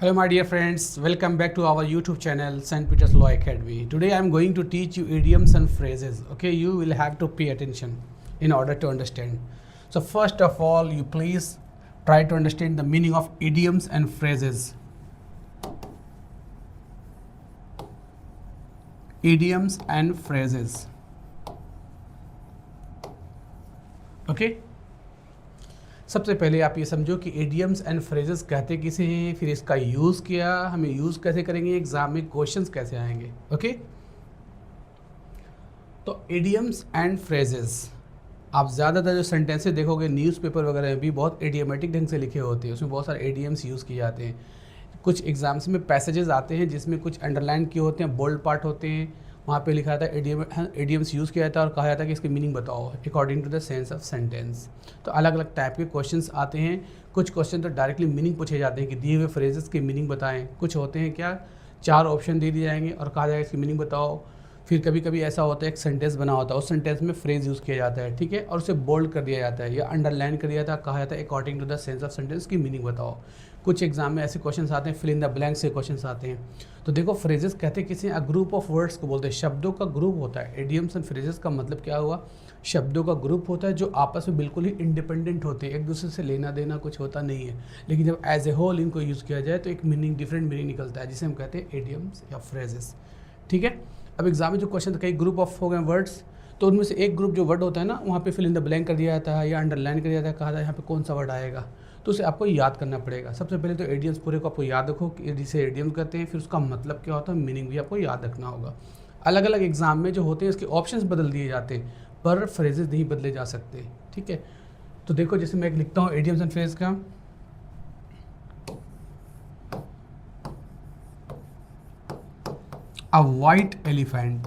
Hello my dear friends, welcome back to our YouTube channel St. Peter's Law Academy. Today I am going to teach you idioms and phrases. Okay, you will have to pay attention in order to understand. So first of all, you please try to understand the meaning of idioms and phrases. Idioms and phrases. Okay? सबसे पहले आप ये समझो कि idioms and phrases कहते किसे हैं, फिर इसका यूज़ किया, हमें यूज़ कैसे करेंगे, एग्जाम में क्वेश्चंस कैसे आएंगे. ओके, तो इडियम्स एंड फ्रेजेस आप ज़्यादातर जो सेंटेंसेस देखोगे न्यूज़पेपर वगैरह में भी बहुत इडियमेटिक ढंग से लिखे होते हैं, उसमें बहुत सारे इडियम्स यूज़ किए जाते हैं. कुछ एग्जाम्स में पैसेजेस आते हैं जिसमें कुछ अंडरलाइन किए होते हैं, बोल्ड पार्ट होते हैं, वहाँ पे लिखा था इडियम्स यूज़ किया जाता है और कहा जाता है कि इसकी मीनिंग बताओ according to the sense of sentence. तो अलग अलग टाइप के क्वेश्चंस आते हैं. कुछ क्वेश्चन तो डायरेक्टली मीनिंग पूछे जाते हैं कि दिए हुए फ्रेजेस की मीनिंग बताएं. कुछ होते हैं क्या, 4 ऑप्शन दे दिए जाएंगे और कहा जाएगा इसकी मीनिंग बताओ. फिर कभी कभी ऐसा होता है एक सेंटेंस बना होता है, उस सेंटेंस में फ्रेज यूज़ किया जाता है, ठीक है, और उसे बोल्ड कर दिया जाता है या अंडरलाइन कर दिया जाता है, कहा जाता है according to the sense of sentence की मीनिंग बताओ. कुछ एग्जाम में ऐसे क्वेश्चंस आते हैं, फिल इन द ब्लैंक से क्वेश्चंस आते हैं. तो देखो फ्रेजेस कहते किसी अ ग्रुप ऑफ वर्ड्स को बोलते हैं, शब्दों का ग्रुप होता है. इडियम्स एंड फ्रेजेस का मतलब क्या हुआ, शब्दों का ग्रुप होता है जो आपस में बिल्कुल ही इंडिपेंडेंट होते हैं, एक दूसरे से लेना देना कुछ होता नहीं है, लेकिन जब एज ए होल इनको यूज़ किया जाए तो एक मीनिंग, डिफरेंट मीनिंग निकलता है, जिसे हम कहते हैं इडियम्स या फ्रेजेस. ठीक है. अब एग्जाम में जो क्वेश्चन कई ग्रुप ऑफ हो गए वर्ड्स, तो उनमें से एक ग्रुप जो वर्ड होता है ना, वहाँ पे फिल इन द ब्लैंक कर दिया जाता है या अंडरलाइन कर दिया जाता है, कहा जाता है यहाँ पे कौन सा वर्ड आएगा, तो उसे आपको याद करना पड़ेगा. सबसे पहले तो इडियम्स पूरे को आपको याद रखो कि जिसे इडियम्स कहते हैं, फिर उसका मतलब क्या होता है, मीनिंग भी आपको याद रखना होगा. अलग अलग एग्जाम में जो होते हैं इसके ऑप्शंस बदल दिए जाते हैं, पर फ्रेजेस नहीं बदले जा सकते. ठीक है. तो देखो जैसे मैं एक लिखता हूँ इडियम्स एंड फ्रेज का, अ वाइट एलिफेंट.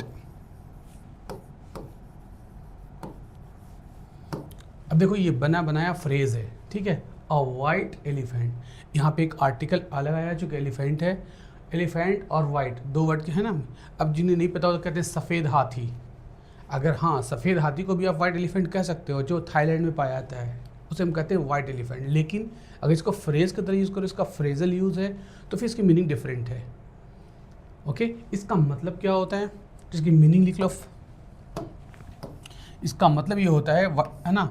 अब देखो ये बना बनाया फ्रेज है, ठीक है, अ वाइट एलिफेंट. यहाँ पे एक आर्टिकल अलग आया जो कि एलिफेंट है. एलिफेंट और वाइट दो वर्ड के हैं ना. अब जिन्हें नहीं पता वो कहते हैं सफ़ेद हाथी. अगर हाँ, सफ़ेद हाथी को भी आप वाइट एलिफेंट कह सकते हो, जो थाईलैंड में पाया जाता है, उसे हम कहते हैं वाइट एलिफेंट. लेकिन अगर इसको फ्रेज की तरह यूज़ करो, इसका फ्रेजल यूज़ है, तो फिर इसकी मीनिंग डिफरेंट है. ओके, इसका मतलब क्या होता है, इसकी मीनिंग लिख लो. इसका मतलब ये होता है ना,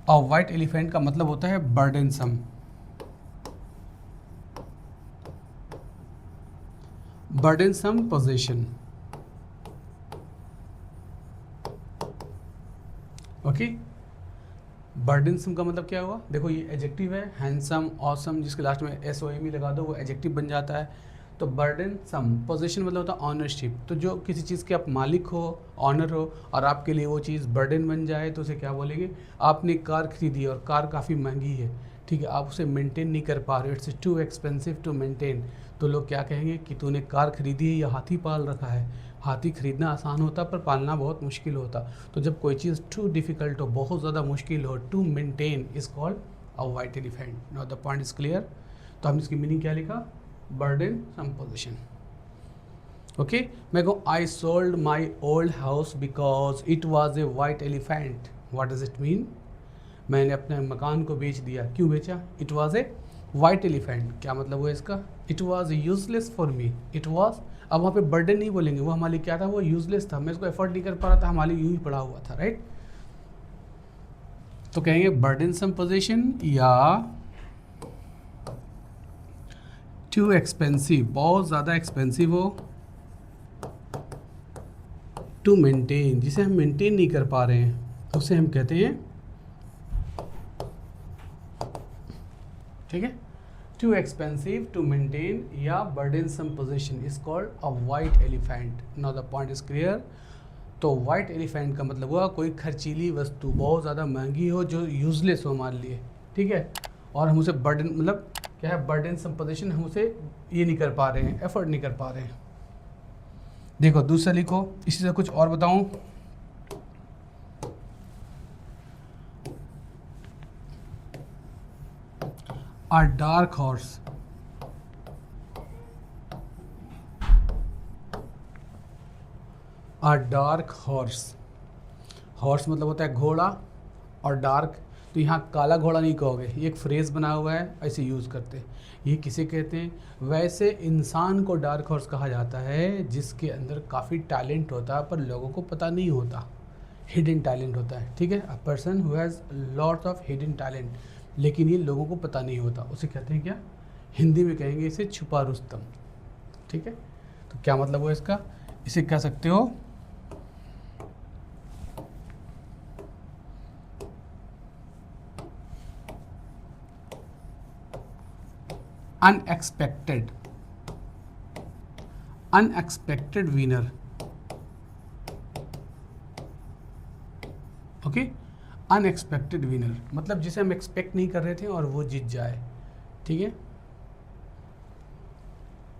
और वाइट एलिफेंट का मतलब होता है burdensome. Burdensome position. Okay, burdensome का मतलब क्या हुआ, देखो ये एडजेक्टिव है, हैंडसम, ऑसम, जिसके लास्ट में SOME लगा दो वो एडजेक्टिव बन जाता है. तो बर्डनसम पोजीशन मतलब होता है ऑनरशिप. तो जो किसी चीज़ के आप मालिक हो, ऑनर हो, और आपके लिए वो चीज़ बर्डन बन जाए, तो उसे क्या बोलेंगे. आपने कार खरीदी और कार काफ़ी महंगी है, ठीक है, आप उसे मेंटेन नहीं कर पा रहे हो, it's too expensive to maintain. तो लोग क्या कहेंगे कि तूने कार खरीदी है या हाथी पाल रखा है. हाथी खरीदना आसान होता पर पालना बहुत मुश्किल होता. तो जब कोई चीज़ टू डिफ़िकल्ट हो, बहुत ज़्यादा मुश्किल हो, to maintain is called a white elephant. Now the point is clear. तो हमने इसकी मीनिंग क्या लिखा, बर्डनसम पोजीशन. ओके, मैं कहूँ I sold my old house because it was a white elephant. What does it mean, मैंने अपने मकान को बेच दिया. क्यों बेचा, it was a white elephant. क्या मतलब हुआ इसका, it was useless for me. It was, अब वहाँ पे बर्डन नहीं बोलेंगे, वो हमारे लिए क्या था, वो यूजलेस था, मैं इसको एफोर्ड नहीं कर पा रहा था, हमारे लिए यूँ ही पड़ा हुआ था, राइट. तो कहेंगे बर्डनसम पोजीशन या टू एक्सपेंसिव, बहुत ज़्यादा एक्सपेंसिव हो, टू मेंटेन, जिसे हम मेंटेन नहीं कर पा रहे हैं, उसे हम कहते हैं, ठीक है, टू एक्सपेंसिव टू मेंटेन या burdensome position is called a white elephant. Now the point is clear. तो वाइट एलिफेंट का मतलब हुआ कोई खर्चीली वस्तु, बहुत ज़्यादा महंगी हो, जो यूजलेस हो हमारे लिए, ठीक है, और हम उसे बर्डन, मतलब क्या है, बर्डनसम पोजीशन, हम उसे ये नहीं कर पा रहे हैं, एफर्ट नहीं कर पा रहे हैं. देखो दूसरा लिखो, इसी से कुछ और बताऊं. अ डार्क हॉर्स. अ डार्क हॉर्स. हॉर्स मतलब होता है घोड़ा, और डार्क, तो यहाँ काला घोड़ा नहीं कहोगे, ये एक फ्रेज़ बना हुआ है, ऐसे यूज़ करते हैं। ये किसे कहते हैं? वैसे इंसान को डार्क हॉर्स कहा जाता है जिसके अंदर काफ़ी टैलेंट होता है पर लोगों को पता नहीं होता, हिडन टैलेंट होता है, ठीक है। A person who has lots of hidden talent, लेकिन ये लोगों को पता नहीं होता, उसे कहते हैं क्या? हिंदी में कहेंगे इसे छुपा रुस्तम, ठीक है। तो क्या मतलब हुआ इसका? इसे कह सकते हो unexpected, unexpected winner, okay. Unexpected winner मतलब जिसे हम एक्सपेक्ट नहीं कर रहे थे और वो जीत जाए, ठीक है।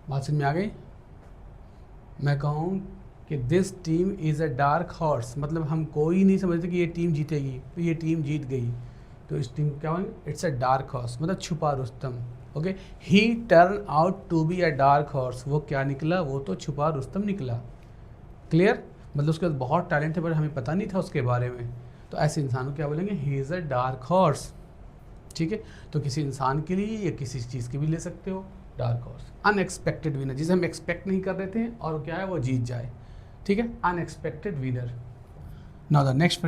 बात समझ में आ गई? मैं कहूँ कि this team is a dark horse, मतलब हम कोई नहीं समझते कि ये टीम जीतेगी, तो ये टीम जीत गई, तो इस टीम क्या होंगे? इट्स अ डार्क हॉर्स, मतलब छुपा रुस्तम, okay. He turn out to be a dark horse, वो क्या निकला? वो तो छुपा रुस्तम निकला। क्लियर? मतलब उसके पास बहुत टैलेंट है पर हमें पता नहीं था उसके बारे में, तो ऐसे इंसान को क्या बोलेंगे? He is a dark horse, ठीक है। तो किसी इंसान के लिए या किसी चीज़ के भी ले सकते हो डार्क हॉर्स। अनएक्सपेक्टेड विनर, जिसे हम एक्सपेक्ट नहीं कर रहे थे और क्या है वो जीत जाए, ठीक है। Unexpected winner. Now the next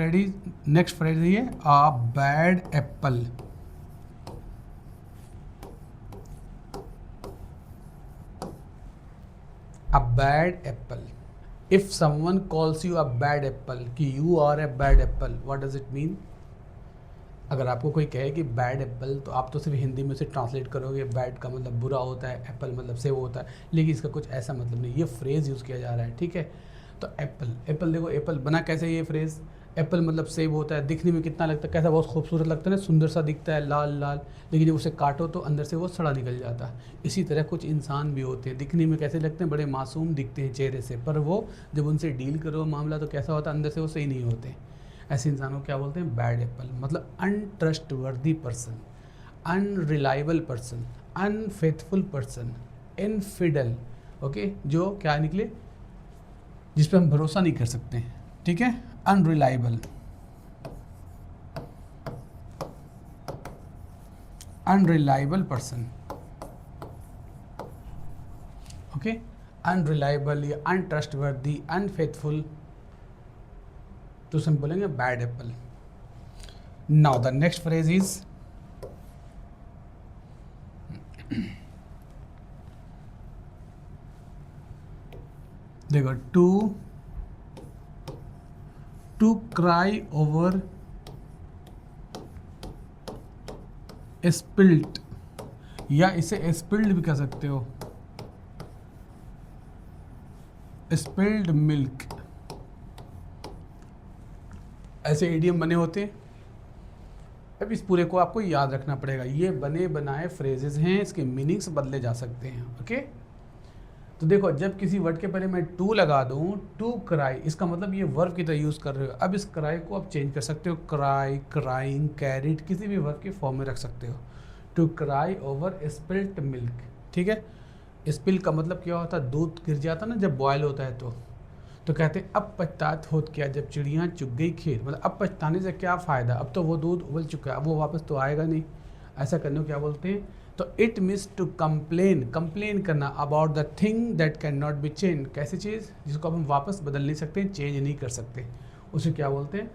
phrase है a bad apple. A bad apple, if someone calls you a bad apple, कि you are a bad apple, what does it mean? अगर आपको कोई कहे कि बैड एप्पल, तो आप तो सिर्फ हिंदी में उसे ट्रांसलेट करोगे, बैड का मतलब बुरा होता है, एप्पल मतलब सेब होता है, लेकिन इसका कुछ ऐसा मतलब नहीं, ये फ्रेज़ यूज़ किया जा रहा है, ठीक है। तो एप्पल देखो, एप्पल बना कैसे ये फ्रेज़? एप्पल मतलब सेब होता है, दिखने में कितना लगता है, कैसा बहुत खूबसूरत लगता है ना, सुंदर सा दिखता है, लाल लाल, लेकिन जब उसे काटो तो अंदर से वो सड़ा निकल जाता है। इसी तरह कुछ इंसान भी होते हैं, दिखने में कैसे लगते हैं? बड़े मासूम दिखते हैं चेहरे से, पर वो जब उनसे डील करो मामला तो कैसा होता है? अंदर से वो सही नहीं होते। ऐसे इंसानों को क्या बोलते हैं? बैड एप्पल, मतलब untrustworthy person, unreliable person, unfaithful person, infidel, okay, जो क्या निकले? जिस पे हम भरोसा नहीं कर सकते, ठीक है। Unreliable, unreliable person, okay. Unreliable या अनट्रस्टवर्दी, अनफेथफुल, तो हम बोलेंगे bad Apple. Now the next phrase is देखो, टू क्राई ओवर स्पिल्ट, या इसे स्पिल्ड भी कह सकते हो, स्पिल्ड मिल्क, ऐसे इडियम बने होते हैं। अब इस पूरे को आपको याद रखना पड़ेगा, ये बने बनाए फ्रेजेस हैं, इसके मीनिंग्स बदले जा सकते हैं, ओके। तो देखो, जब किसी वर्ड के पहले मैं टू लगा दूं, टू क्राई, इसका मतलब ये वर्ब की तरह यूज़ कर रहे हो। अब इस क्राई को आप चेंज कर सकते हो, क्राई, क्राइंग, कैरिड, किसी भी वर्ब के फॉर्म में रख सकते हो। To cry over spilt milk, ठीक है। स्पिल का मतलब क्या होता है? दूध गिर जाता ना जब बॉयल होता है, तो कहते हैं अब पछतात होत क्या जब चिड़ियाँ चुग गई खेत, मतलब अब पछताने से क्या फ़ायदा, अब तो वो दूध उबल चुका है, अब वो वापस तो आएगा नहीं। ऐसा करने को क्या बोलते हैं? तो it means to complain, complain करना about the thing that can not be change, कैसी चीज़ जिसको अब हम वापस बदल नहीं सकते, चेंज नहीं कर सकते, उसे क्या बोलते हैं?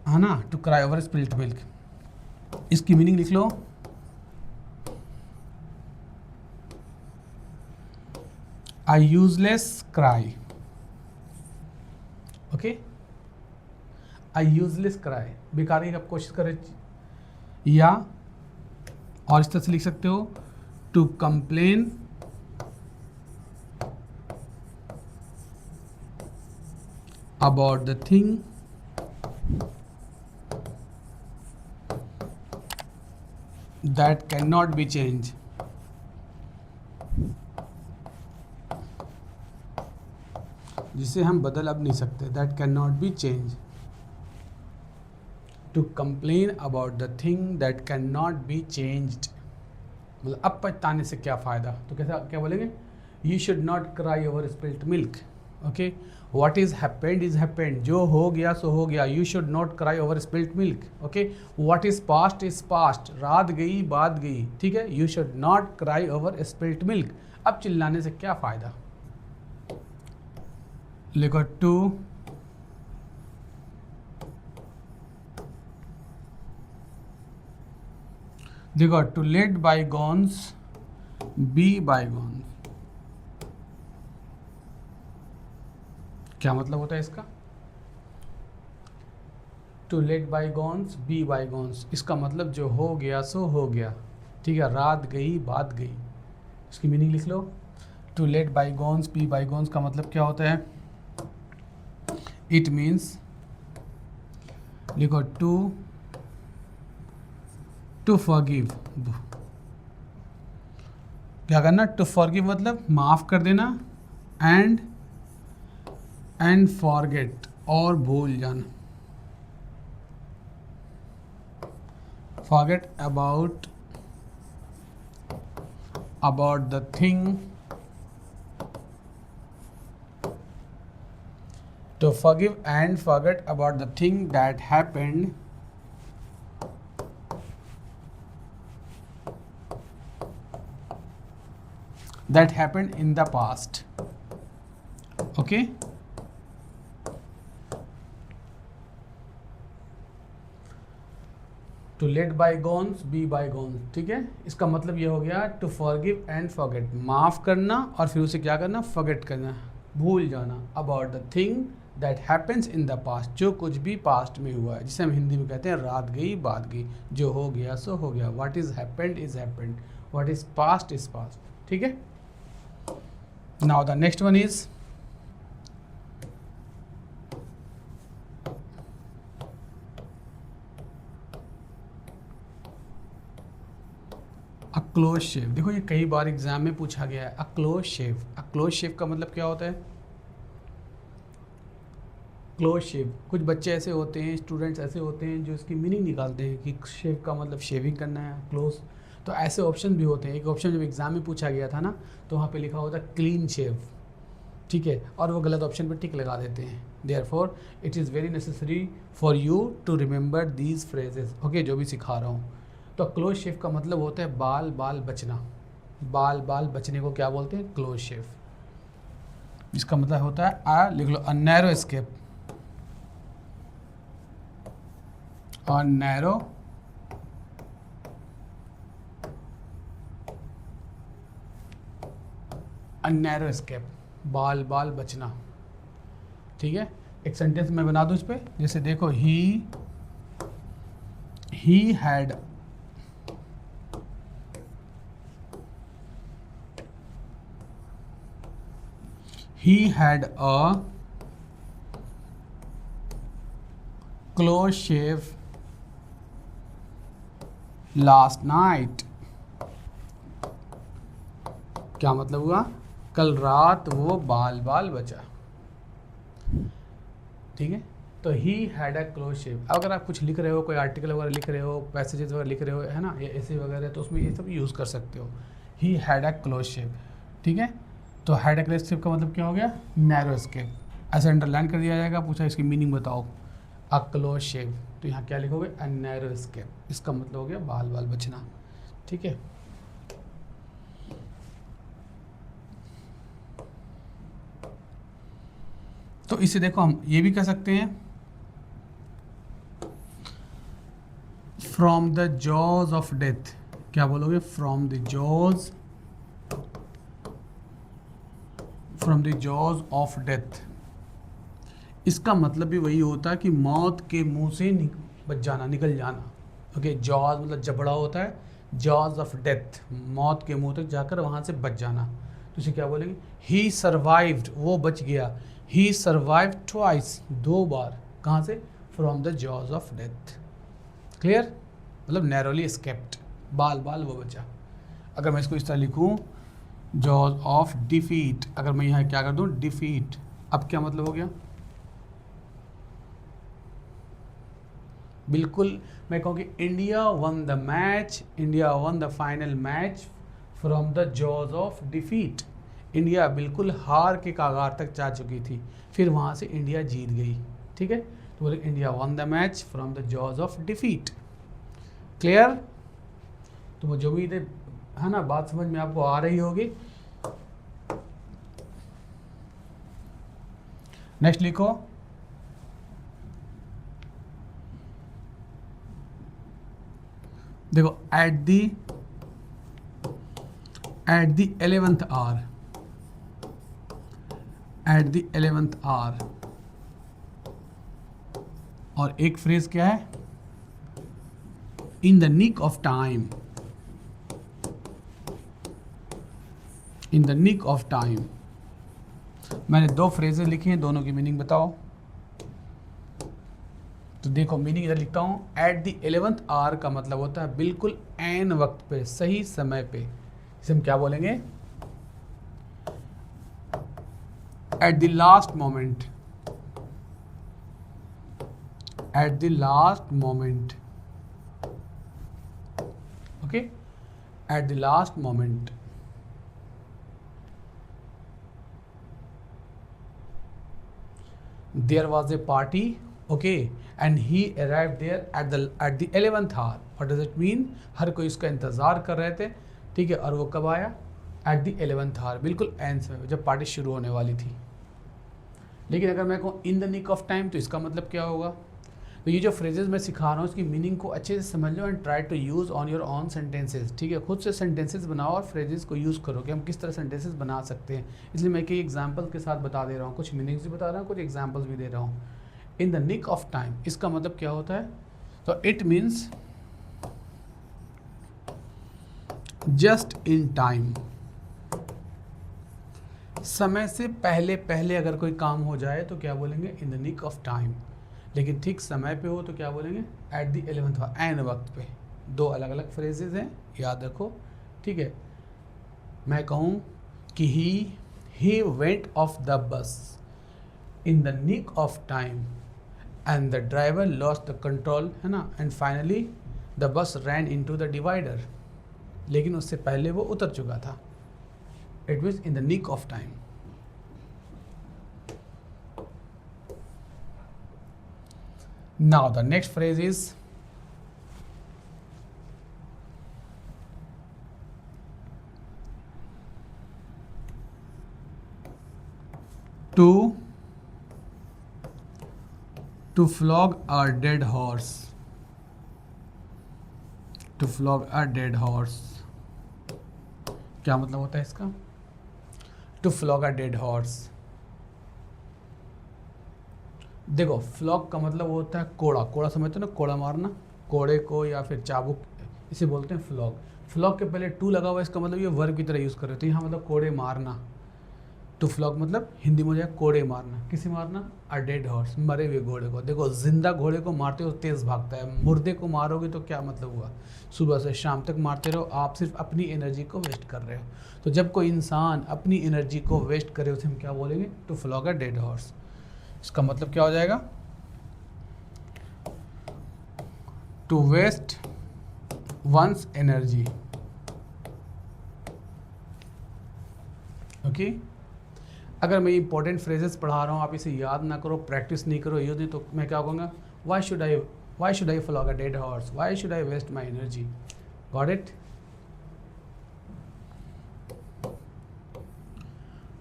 है ना, to cry over spilt milk. इसकी मीनिंग लिख लो, a useless cry, okay. a useless cry, बेकार की आप कोशिश करें, या और इस तरह से लिख सकते हो, to complain about the thing that can not be change, जिसे हम बदल अब नहीं सकते, that can not be change. To complain about the thing that can not be changed, मतलब अब पछताने से क्या फ़ायदा, तो कैसा क्या बोलेंगे? You should not cry over spilt milk, okay, what is happened, जो हो गया सो हो गया, you should not cry over spilt milk, okay, what is past, रात गई बात गई, ठीक है, you should not cry over spilt milk. अब चिल्लाने से क्या फायदा, लिखो टू देखो, to let bygones be bygones, क्या मतलब होता है इसका, to let bygones be bygones, इसका मतलब जो हो गया सो हो गया, ठीक है, रात गई बात गई, इसकी मीनिंग लिख लो। To let bygones be bygones का मतलब क्या होता है, इट मीन्स, लिखो टू फॉरगिव, क्या करना, टू फॉरगिव मतलब माफ कर देना, एंड फॉरगेट और भूल जाना, forget about the thing, to forgive and forget about the thing that happened in the past, okay, to let bygones be bygones, ठीक है, इसका मतलब ये हो गया टू फॉरगिव एंड फॉरगेट, माफ करना और फिर उसे क्या करना, फॉरगेट करना, भूल जाना, about the thing that happens in the past, जो कुछ भी पास्ट में हुआ है, जिसे हम हिंदी में कहते हैं रात गई बात गई, जो हो गया सो हो गया, what is happened, what is past, ठीक है। Now the next one is a close shave. देखो ये कई बार एग्जाम में पूछा गया है, अ क्लोज शेव का मतलब क्या होता है, क्लोज शेव, कुछ बच्चे ऐसे होते हैं, स्टूडेंट्स ऐसे होते हैं जो इसकी मीनिंग निकालते हैं कि शेव का मतलब शेविंग करना है, क्लोज, तो ऐसे ऑप्शन भी होते हैं। एक ऑप्शन जब एग्जाम में पूछा गया था ना, तो वहाँ पे लिखा होता है क्लीन शेव, ठीक है, और वो गलत ऑप्शन पे टिक लगा देते हैं। Therefore it is very necessary for you to remember these phrases, okay, जो भी सिखा रहा हूँ। तो क्लोज शेव का मतलब होता है बाल बचना, बाल बचने को क्या बोलते हैं, क्लोज शेव। इसका मतलब होता है लिख लो, अ नैरो एस्केप, और नैरो एस्केप, बाल बचना, ठीक है। एक सेंटेंस मैं बना दूं इस पे, जैसे देखो, he had a close shave last night, क्या मतलब हुआ, कल रात वो बाल बचा, ठीक है। तो ही हैड अ क्लोज शेव। अगर आप कुछ लिख रहे हो, कोई आर्टिकल वगैरह लिख रहे हो, पैसेजेस वगैरह लिख रहे हो, है ना, ये ऐसे वगैरह, तो उसमें ये सब यूज़ कर सकते हो, ही हैड अ क्लोज शेव, ठीक है। तो हैड अ क्लोज शेव का मतलब क्या हो गया, नैरो एस्केप, ऐसे अंडरलाइन कर दिया जाएगा, पूछा इसकी मीनिंग बताओ, अ क्लोज शेव, तो यहाँ क्या लिखोगे, अ नैरो एस्केप, इसका मतलब हो गया बाल बचना, ठीक है। तो इसे देखो, हम ये भी कह सकते हैं, from the jaws of death, क्या बोलोगे, from the jaws of death, इसका मतलब भी वही होता है कि मौत के मुंह से बच जाना, निकल जाना, ओके। जॉज मतलब जबड़ा होता है, जॉज ऑफ डेथ, मौत के मुंह तक जाकर वहाँ से बच जाना, तो इसे क्या बोलेंगे, ही सर्वाइव्ड, वो बच गया, ही सर्वाइव्ड ट्वाइस, 2 बार, कहाँ से, from the jaws of death, clear, मतलब नैरोली एस्केप्ड, बाल वो बचा। अगर मैं इसको इस तरह लिखूँ, जॉज ऑफ डिफीट, अगर मैं यहाँ क्या कर दूँ, डिफीट, अब क्या मतलब हो गया, बिल्कुल मैं कहूँ कि India one the final match from the jaws of defeat, India बिल्कुल हार के कगार तक जा चुकी थी, फिर वहाँ से इंडिया जीत गई। ठीक है, तो बोले India one the match from the jaws of defeat. Clear? तो मुझे उम्मीद है ना, बात समझ में आपको आ रही होगी। नेक्स्ट लिखो, देखो at the 11th hour, at the 11th hour, और एक फ्रेज क्या है, in the nick of time, in the nick of time. मैंने दो फ्रेजेस लिखे हैं, दोनों की मीनिंग बताओ। तो देखो मीनिंग इधर लिखता हूँ, एट द 11th आवर का मतलब होता है बिल्कुल ऐन वक्त पे, सही समय पे। इसे हम क्या बोलेंगे, at the last moment, at the last moment. Okay, at the last moment. There was a party, okay, and he arrived there at the 11th hour. What does it mean? हर कोई उसका इंतज़ार कर रहे थे, ठीक है, और वो कब आया, at the 11th hour, बिल्कुल एंड समय जब पार्टी शुरू होने वाली थी। लेकिन अगर मैं कहूँ in the nick of time, तो इसका मतलब क्या होगा। तो ये जो फ्रेजेस मैं सिखा रहा हूँ इसकी मीनिंग को अच्छे से समझ लो and try to use on your own sentences. ठीक है, खुद से सेंटेंसेस बनाओ और फ्रेजेस को यूज़ करो कि हम किस तरह सेंटेंसेस बना सकते हैं। इसलिए मैं कई एग्जांपल के साथ बता दे रहा हूँ, कुछ मीनिंग्स भी बता रहा हूँ, कुछ एग्जांपल्स भी दे रहा हूँ। In the nick of time, इसका मतलब क्या होता है, तो it means just in time, समय से पहले पहले अगर कोई काम हो जाए तो क्या बोलेंगे, in the nick of time. लेकिन ठीक समय पे हो तो क्या बोलेंगे, एट द 11th आवर, ऐन वक्त पे। दो अलग अलग फ्रेजेस हैं, याद रखो। ठीक है, मैं कहूँ कि he went off the bus in the nick of time and the driver lost the control, है ना, and finally the bus ran into the divider. लेकिन उससे पहले वो उतर चुका था। It means in the nick of time. Now the next phrase is to flog a dead horse, to flog a dead horse। क्या मतलब होता है इसका, to flog a dead horse। देखो फ्लॉग का मतलब होता है कोड़ा, कोड़ा समझते हो ना, कोड़ा मारना, कोड़े को या फिर चाबुक, इसे बोलते हैं फ्लॉग। फ्लॉग के पहले टू लगा हुआ, इसका मतलब ये वर्ब की तरह यूज़ कर रहे थे। यहाँ मतलब कोड़े मारना, टू फ्लॉग मतलब हिंदी में हो जाए कोड़े मारना। किसे मारना, अ डेड हॉर्स, मरे हुए घोड़े को। देखो जिंदा घोड़े को मारते हो तेज़ भागता है, मुर्दे को मारोगे तो क्या मतलब हुआ, सुबह से शाम तक मारते रहो, आप सिर्फ अपनी एनर्जी को वेस्ट कर रहे हो। तो जब कोई इंसान अपनी एनर्जी को वेस्ट करे उसे हम क्या बोलेंगे, to flog a dead horse. इसका मतलब क्या हो जाएगा, to waste one's energy. Okay, अगर मैं इंपॉर्टेंट फ्रेजेस पढ़ा रहा हूँ, आप इसे याद ना करो, प्रैक्टिस नहीं करो, ये नहीं, तो मैं क्या कहूँगा, why should I flog a dead horse, why should I waste my energy. Got it.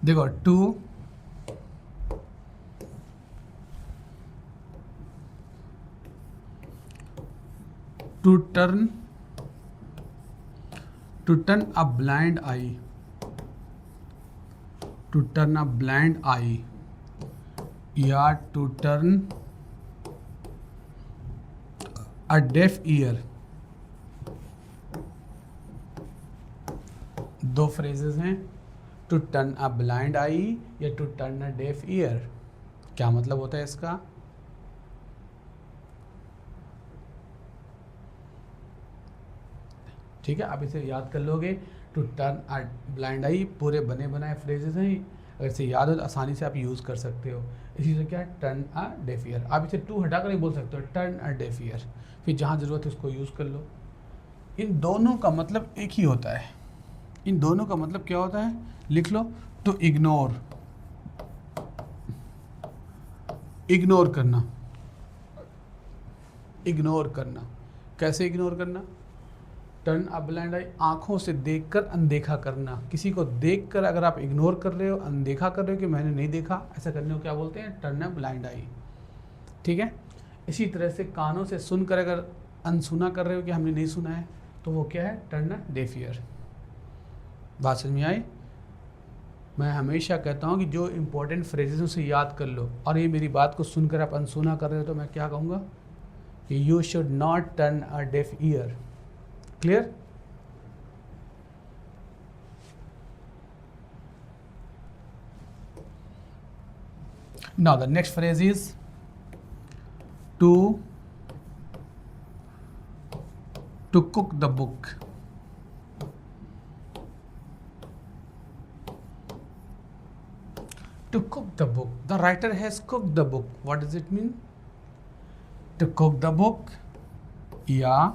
देखो to turn a blind eye, to turn a blind eye, या to turn a deaf ear। दो फ्रेजेस हैं, to turn a blind eye या to turn a deaf ear. क्या मतलब होता है इसका, ठीक है, आप इसे याद कर लोगे। टू टर्न अ ब्लाइंड आई पूरे बने बनाए फ्रेजेस हैं, अगर इसे याद हो तो आसानी से आप यूज़ कर सकते हो। इसी से क्या है, टर्न अ डेफ ईयर। आप इसे टू हटा कर ही बोल सकते हो, टर्न अ डेफ ईयर, फिर जहाँ ज़रूरत है उसको यूज़ कर लो। इन दोनों का मतलब एक ही होता है, इन दोनों का मतलब क्या होता है, लिख लो। टू इग्नोर, इग्नोर करना, इग्नोर करना। कैसे इग्नोर करना? टर्न अ ब्लाइंड आई, आंखों से देखकर अनदेखा करना। किसी को देखकर अगर आप इग्नोर कर रहे हो, अनदेखा कर रहे हो कि मैंने नहीं देखा, ऐसा करने को क्या बोलते हैं? टर्न अ ब्लाइंड आई। ठीक है। इसी तरह से कानों से सुनकर अगर अनसुना कर रहे हो कि हमने नहीं सुना है, तो वो क्या है? Turn a deaf year. बात समझ में आई? मैं हमेशा कहता हूँ कि जो इंपॉर्टेंट फ्रेजेस उसे याद कर लो, और ये मेरी बात को सुनकर आप अनसुना कर रहे हो तो मैं क्या कहूँगा कि you should not turn a deaf year. Clear? Now the next phrase is to cook the book. To cook the book. The writer has cooked the book. What does it mean? To cook the book, yeah.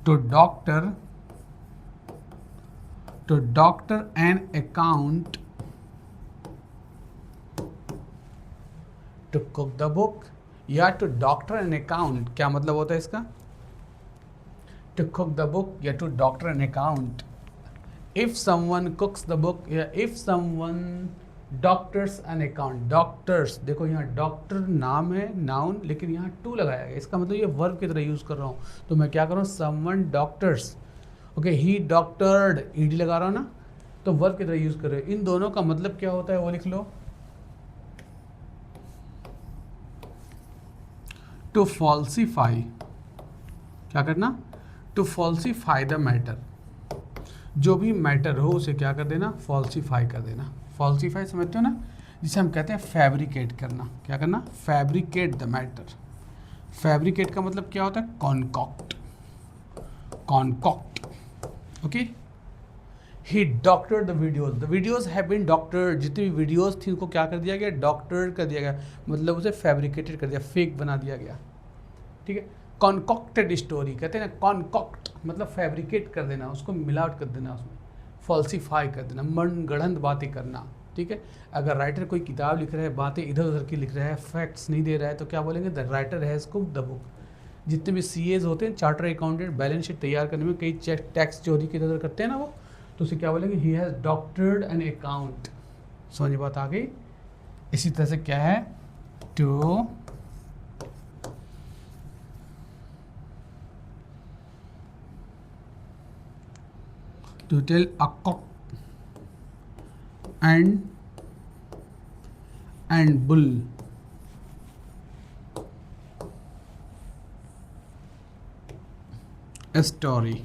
To doctor an account. To cook the book या to doctor an account, क्या मतलब होता है इसका? To cook the book या to doctor an account. If someone cooks the book या if someone doctors an account. Doctors, देखो यहाँ doctor नाम है, noun, लेकिन यहाँ to लगाया गया। इसका मतलब ये verb की तरह यूज़ कर रहा हूँ, तो मैं क्या कर रहा हूँ? someone doctors. Okay, he doctored, ed लगा रहा हूँ ना, तो verb की तरह यूज़ कर रहे हो। इन दोनों का मतलब क्या होता है वो लिख लो। टू फॉल्सीफाई, क्या करना? To falsify the matter. जो भी मैटर हो उसे क्या कर देना? फॉल्सीफाई कर देना। फॉल्सीफाई समझते हो ना, जिसे हम कहते हैं फैब्रिकेट करना। क्या करना? Fabricate the matter. फैब्रिकेट का मतलब क्या होता है? Concoct, concoct. Okay. He doctored the videos, the videos have been doctored. जितनी भी वीडियोज थी उनको क्या कर दिया गया? डॉक्टर्ड कर दिया गया, मतलब उसे फैब्रिकेटेड कर दिया, फेक बना दिया गया। ठीक है। कॉन्कॉक्टेड स्टोरी कहते हैं ना, कॉन्कॉक्ट मतलब फैब्रिकेट कर देना, उसको मिलावट कर देना, उसमें फॉल्सीफाई कर देना, मनगढ़ंत बातें करना। ठीक है। अगर राइटर कोई किताब लिख रहा है, बातें इधर उधर की लिख रहा है, फैक्ट्स नहीं दे रहा है, तो क्या बोलेंगे? The writer has cooked the book. जितने भी CAs होते हैं, चार्टर अकाउंटेंट, बैलेंस शीट तैयार करने में कई टैक्स चोरी की इधर उधर करते हैं ना वो, तो उसे क्या बोलेंगे? He has doctored an account. समझ बात आ गई? इसी तरह से क्या है? To tell a cock and bull a story.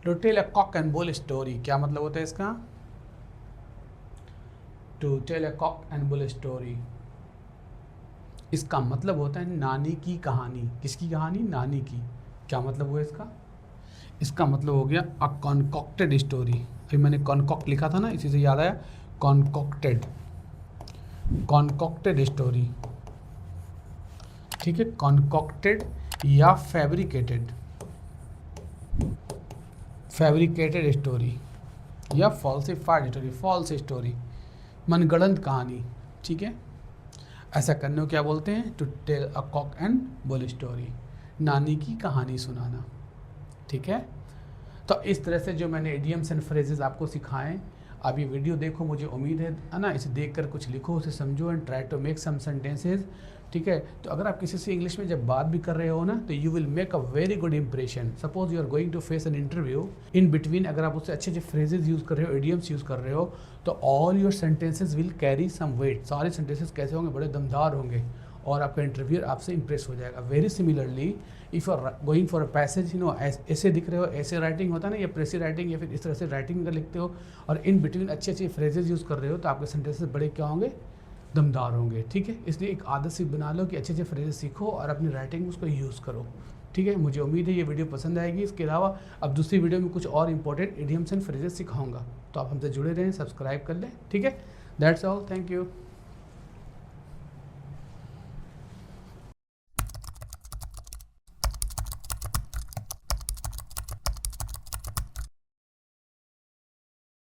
To tell a cock and bull story, क्या मतलब होता है इसका? To tell a cock and bull story, इसका मतलब होता है नानी की कहानी। किसकी कहानी? नानी की। क्या मतलब हुआ इसका? इसका मतलब हो गया अ कॉन्कॉक्टेड स्टोरी। अभी मैंने कॉन्कॉक्ट लिखा था ना, इसी से याद आया, कॉन्कॉक्टेड, कॉन्कॉक्टेड स्टोरी। ठीक है। कॉन्कॉक्टेड या फैब्रिकेटेड, फैब्रिकेटेड स्टोरी या फॉल्सिफाइड स्टोरी, फॉल्स स्टोरी, मनगढ़ंत कहानी। ठीक है। ऐसा करने को क्या बोलते हैं? To tell a cock and bull story, नानी की कहानी सुनाना। ठीक है। तो इस तरह से जो मैंने इडियम्स एंड फ्रेजेस आपको सिखाएं, आप ये वीडियो देखो, मुझे उम्मीद है ना, इसे देखकर कुछ लिखो, उसे समझो and try to make some sentences. ठीक है। तो अगर आप किसी से इंग्लिश में जब बात भी कर रहे हो ना, तो you will make a very good impression. Suppose you are going to face an interview, in between अगर आप उससे अच्छे अच्छे फ्रेजेस यूज़ कर रहे हो, इडियम्स यूज़ कर रहे हो, तो all your sentences will carry some weight. सारे सेंटेंसेस कैसे होंगे? बड़े दमदार होंगे, और आपका इंटरव्यूअर आपसे इंप्रेस हो जाएगा। Very similarly if you are going for a passage, you know, ऐसे दिख रहे हो, ऐसे राइटिंग होता है ना, या प्रेसी राइटिंग, या फिर इस तरह से राइटिंग कर लिखते हो, और इन बिटवीन अच्छे अच्छे फ्रेजेस यूज़ कर रहे हो, तो आपके सेंटेंसेस बड़े क्या होंगे? दमदार होंगे। ठीक है। इसलिए एक आदत सी बना लो कि अच्छे अच्छे फ्रेजेस सीखो और अपनी राइटिंग में उसको यूज़ करो। ठीक है। मुझे उम्मीद है ये वीडियो पसंद आएगी। इसके अलावा अब दूसरी वीडियो में कुछ और इंपॉर्टेंट इडियम्स एंड फ्रेजेस सिखाऊंगा, तो आप हमसे जुड़े रहें, सब्सक्राइब कर लें। ठीक है। That's all, thank you.